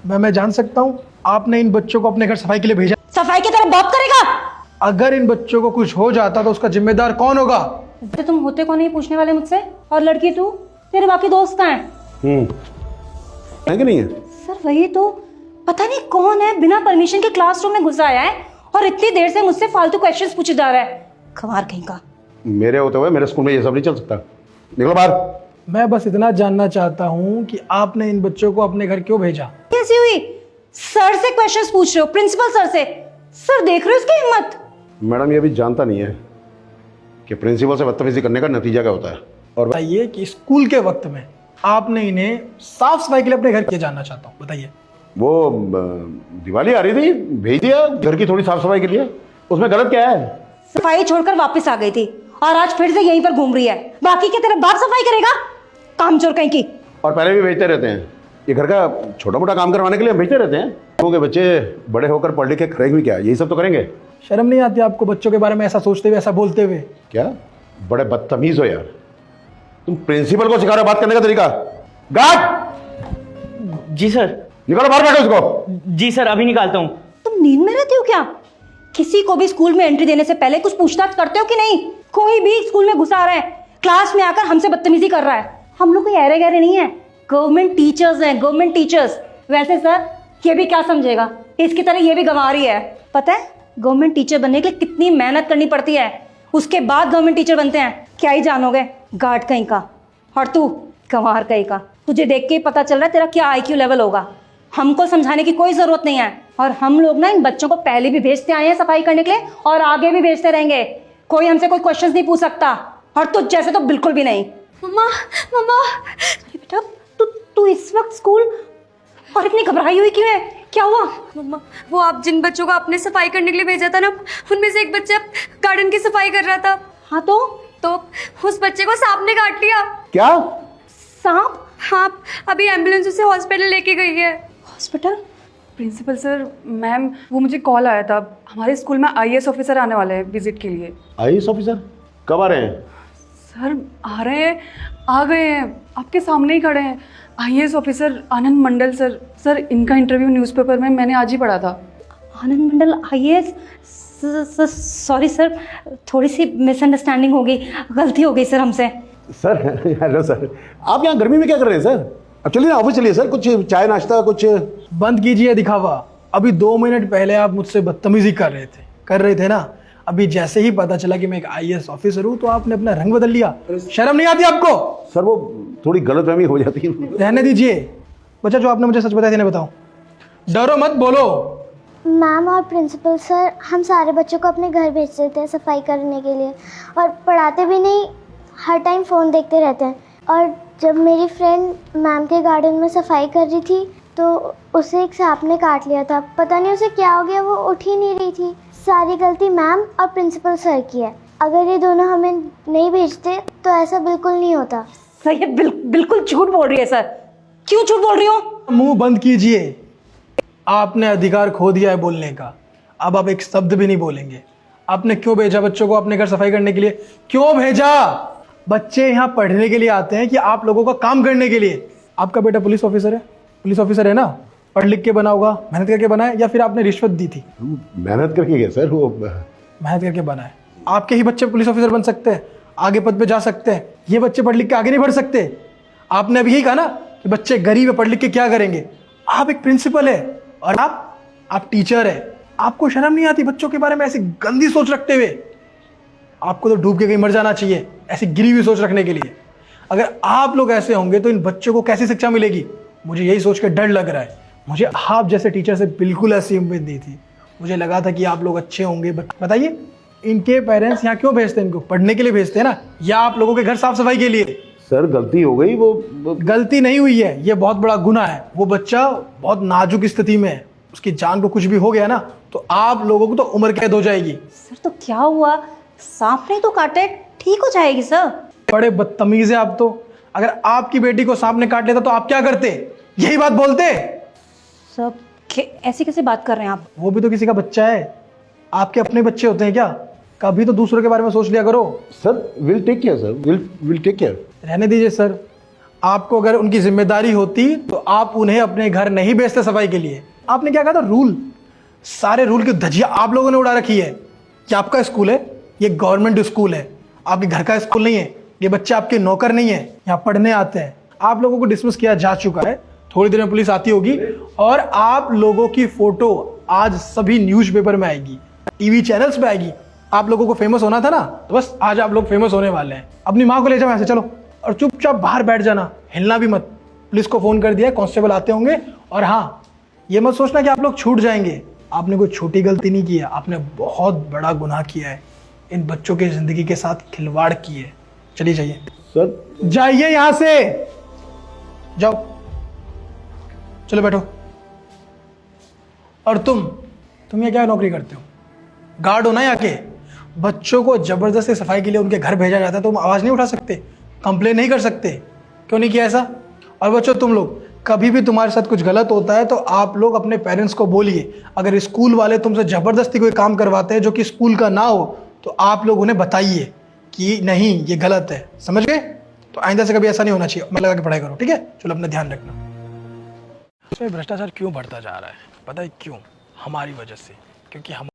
मैं जान सकता हूँ आपने इन बच्चों को अपने घर सफाई के लिए भेजा? सफाई की तरफ बात करेगा? अगर इन बच्चों को कुछ हो जाता तो उसका जिम्मेदार कौन होगा? तो तुम होते कौन नहीं पूछने वाले मुझसे? और लड़की तू, तेरे बाकी दोस्त कहाँ हैं? है कि नहीं है? सर वही तो, पता नहीं कौन है बिना परमिशन के क्लासरूम में घुस आया है और इतनी देर से मुझसे फालतू क्वेश्चंस पूछे जा रहा है। खमार कहीं का। मेरे होते हुए मेरे स्कूल में ये सब नहीं चल सकता। निकलो बाहर। मैं बस इतना जानना चाहता हूँ कि आपने इन बच्चों को अपने घर क्यों भेजा? कैसी हुई? सर से क्वेश्चंस पूछ रहे हो, प्रिंसिपल सर से? सर देख रहे हो इसकी हिम्मत? मैडम ये भी जानता नहीं है कि प्रिंसिपल से बदतमीजी करने का नतीजा क्या होता है। और बताइए कि स्कूल के वक्त में आपने इन्हें साफ सफाई के लिए अपने घर के जानना चाहता हूँ, बताइए। वो दिवाली आ रही थी, भेज दिया घर की थोड़ी साफ सफाई के लिए, उसमें गलत क्या है? सफाई छोड़कर वापस आ गई थी और आज फिर से यहीं पर घूम रही है। बाकी की तरफ बाप सफाई करेगा? कामचोर कहीं की। और पहले भी भेजते रहते हैं, ये घर का छोटा मोटा काम करवाने के लिए हम भेजते रहते हैं। लोगों के बच्चे बड़े होकर पढ़ लिख के करेंगे भी क्या? यही सब तो करेंगे। शर्म नहीं आती आपको बच्चों के बारे में ऐसा सोचते हुए, ऐसा बोलते हुए? क्या बड़े बदतमीज हो यार, तुम प्रिंसिपल को सिखा रहे हो बात करने का तरीका। गार्ड! जी सर। निकालो बाहर, बैठो उसको। जी सर, अभी निकालता हूँ। तुम नींद में रहते हो क्या? किसी को भी स्कूल में एंट्री देने से पहले कुछ पूछताछ करते हो कि नहीं? कोई भी स्कूल में घुसा रहा है, क्लास में आकर हमसे बदतमीजी कर रहा है। हम लोग कोई ऐरे गहरे नहीं है, गवर्नमेंट टीचर्स हैं, गवर्नमेंट टीचर्स। वैसे सर ये भी क्या समझेगा, इसकी तरह ये भी गंवारी है। पता है गवर्नमेंट टीचर बनने के लिए कितनी मेहनत करनी पड़ती है, उसके बाद गवर्नमेंट टीचर बनते हैं। क्या ही जानोगे गार्ड कहीं का। और तू गंवार कहीं का, तुझे देख के ही पता चल रहा है तेरा क्या IQ लेवल होगा। हमको समझाने की कोई जरूरत नहीं है। और हम लोग ना इन बच्चों को पहले भी भेजते आए हैं सफाई करने के लिए और आगे भी भेजते रहेंगे। कोई हमसे कोई क्वेश्चंस नहीं पूछ सकता, और तुझ जैसे तो बिल्कुल भी नहीं। मम्मा मम्मा, अरे बेटा तू इस वक्त स्कूल और इतनी घबराई हुई क्यों है? क्या हुआ? मम्मा वो आप जिन बच्चों को आपने सफाई करने के लिए भेजा था ना, उनमें से एक बच्चा गार्डन की सफाई कर रहा था। हाँ तो उस बच्चे को सांप ने काट लिया। क्या? सांप? हाँ, अभी एम्बुलेंस उसे हॉस्पिटल लेके गई है। हॉस्पिटल? प्रिंसिपल सर, मैम वो मुझे कॉल आया था, हमारे स्कूल में IAS ऑफिसर आने वाले हैं विजिट के लिए। IAS ऑफिसर कब आ रहे हैं? सर आ रहे हैं, आ गए हैं, आपके सामने ही खड़े हैं। IAS ऑफिसर आनंद मंडल सर। सर इनका इंटरव्यू न्यूज़पेपर में मैंने आज ही पढ़ा था। आनंद मंडल IAS? सॉरी सर, थोड़ी सी मिसअंडरस्टैंडिंग हो गई, गलती हो गई सर हमसे। सर हेलो सर, आप यहाँ गर्मी में क्या कर रहे हैं सर? अब चलिए ना ऑफिस चलिए सर, कुछ चाय नाश्ता कुछ। बंद कीजिए दिखावा। अभी 2 मिनट पहले आप मुझसे बदतमीजी कर रहे थे ना। अभी जैसे ही पता चला कि मैं एक IAS ऑफिसर हूँ तो आपने अपना रंग बदल लिया। शर्म नहीं आती आपको? सर वो थोड़ी गलतफहमी हो जाती है। रहने दीजिए। बच्चा जो आपने मुझे सच बताया थी ना, बताओ। डरो मत, बोलो। मैम और प्रिंसिपल सर, हम सारे बच्चों को अपने घर भेज देते हैं सफाई करने के लिए, और पढ़ाते भी नहीं, हर टाइम फ़ोन देखते रहते हैं। और जब मेरी फ्रेंड मैम के गार्डन में सफाई कर रही थी तो उसे एक सांप ने काट लिया था। पता नहीं उसे क्या हो गया, वो उठ ही नहीं रही थी। सारी गलती मैम और प्रिंसिपल सर की है। अगर ये दोनों हमें नहीं भेजते तो ऐसा बिल्कुल नहीं होता। सर ये बिल्कुल झूठ बोल रही है सर। क्यों झूठ बोल रही हो? मुंह बंद कीजिए। आपने अधिकार खो दिया है बोलने का। अब आप एक शब्द भी नहीं बोलेंगे। आपने क्यों भेजा बच्चों को अपने घर सफाई करने के लिए? क्यों भेजा? बच्चे यहाँ पढ़ने के लिए आते हैं कि आप लोगों का काम करने के लिए? आपका बेटा पुलिस ऑफिसर है? पुलिस ऑफिसर है ना? पढ़ लिख के बना होगा, मेहनत करके बना है, या फिर आपने रिश्वत दी थी? मेहनत करके गया सर, वो मेहनत करके बना है। आपके ही बच्चे पुलिस ऑफिसर बन सकते हैं, आगे पद पे जा सकते हैं। ये बच्चे पढ़ लिख के आगे नहीं बढ़ सकते। आपने अभी यही कहा ना कि बच्चे गरीब है, पढ़ लिख के क्या करेंगे? आप एक प्रिंसिपल है और आप टीचर है। आपको शर्म नहीं आती बच्चों के बारे में ऐसी गंदी सोच रखते हुए? आपको तो डूब के कहीं मर जाना चाहिए ऐसी गिरी हुई सोच रखने के लिए। अगर आप लोग ऐसे होंगे तो इन बच्चों को कैसी शिक्षा मिलेगी? मुझे यही सोच कर डर लग रहा है। मुझे आप जैसे टीचर से बिल्कुल ऐसी उम्मीद नहीं थी। मुझे लगा था कि आप लोग अच्छे होंगे। बताइए इनके पेरेंट्स यहाँ क्यों भेजते हैं? इनको पढ़ने के लिए भेजते हैं ना, या आप लोगों के घर साफ सफाई के लिए? सर गलती हो गई। वो गलती नहीं हुई है, ये बहुत बड़ा गुनाह है। वो बच्चा बहुत नाजुक स्थिति में है, उसकी जान को कुछ भी हो गया ना तो आप लोगों को तो उम्र कैद हो जाएगी। सर तो क्या हुआ? सांप ने तो काटे, ठीक हो जाएगी सर। बड़े बदतमीज है आप तो। अगर आपकी बेटी को सांप ने काट लेता तो आप क्या करते? यही बात बोलते? सब ऐसी कैसे बात कर रहे हैं आप? वो भी तो किसी का बच्चा है। आपके अपने बच्चे होते हैं क्या? कभी तो दूसरों के बारे में सोच लिया करो। Sir will take care, sir will take care. रहने दीजिए सर। आपको अगर उनकी जिम्मेदारी होती तो आप उन्हें अपने घर नहीं भेजते सफाई के लिए। आपने क्या कहा था, रूल, सारे रूल की धज्जियां आप लोगों ने उड़ा रखी है कि आपका स्कूल है, ये गवर्नमेंट स्कूल है, आपके घर का स्कूल नहीं है, ये बच्चे आपके नौकर नहीं है, यहाँ पढ़ने आते हैं। आप लोगों को डिसमिस किया जा चुका है, थोड़ी देर में पुलिस आती होगी और आप लोगों की फोटो आज सभी न्यूज़पेपर में आएगी, टीवी चैनल्स पे आएगी। आप लोगों को फेमस होना था ना, तो बस आज आप लोग फेमस होने वाले हैं। अपनी माँ को ले जाओ यहाँ से, चलो, और चुपचाप बाहर बैठ जाना, हिलना भी मत। पुलिस को फोन कर दिया, कांस्टेबल आते होंगे। और हाँ, ये मत सोचना कि आप लोग छूट जाएंगे, आपने कोई छोटी गलती नहीं की है, आपने बहुत बड़ा गुनाह किया है, इन बच्चों की जिंदगी के साथ खिलवाड़ की है। चलिए जाइए सर, जाइए यहां से, जाओ, चलो बैठो। और तुम ये क्या नौकरी करते हो, गार्ड हो ना यहाँ के। बच्चों को जबरदस्ती सफाई के लिए उनके घर भेजा जाता है, तुम आवाज नहीं उठा सकते, कंप्लेन नहीं कर सकते, क्यों नहीं किया ऐसा? और बच्चों, तुम लोग कभी भी तुम्हारे साथ कुछ गलत होता है तो आप लोग अपने पेरेंट्स को बोलिए। अगर स्कूल वाले तुमसे जबरदस्ती कोई काम करवाते हैं जो कि स्कूल का ना हो, तो आप लोग उन्हें बताइए कि नहीं, ये गलत है, समझ गए? तो आइंदा से कभी ऐसा नहीं होना चाहिए। मैं लगा के पढ़ाई करो, ठीक है? चलो, अपना ध्यान रखना। इसमें भ्रष्टाचार क्यों बढ़ता जा रहा है, पता है क्यों? हमारी वजह से, क्योंकि हम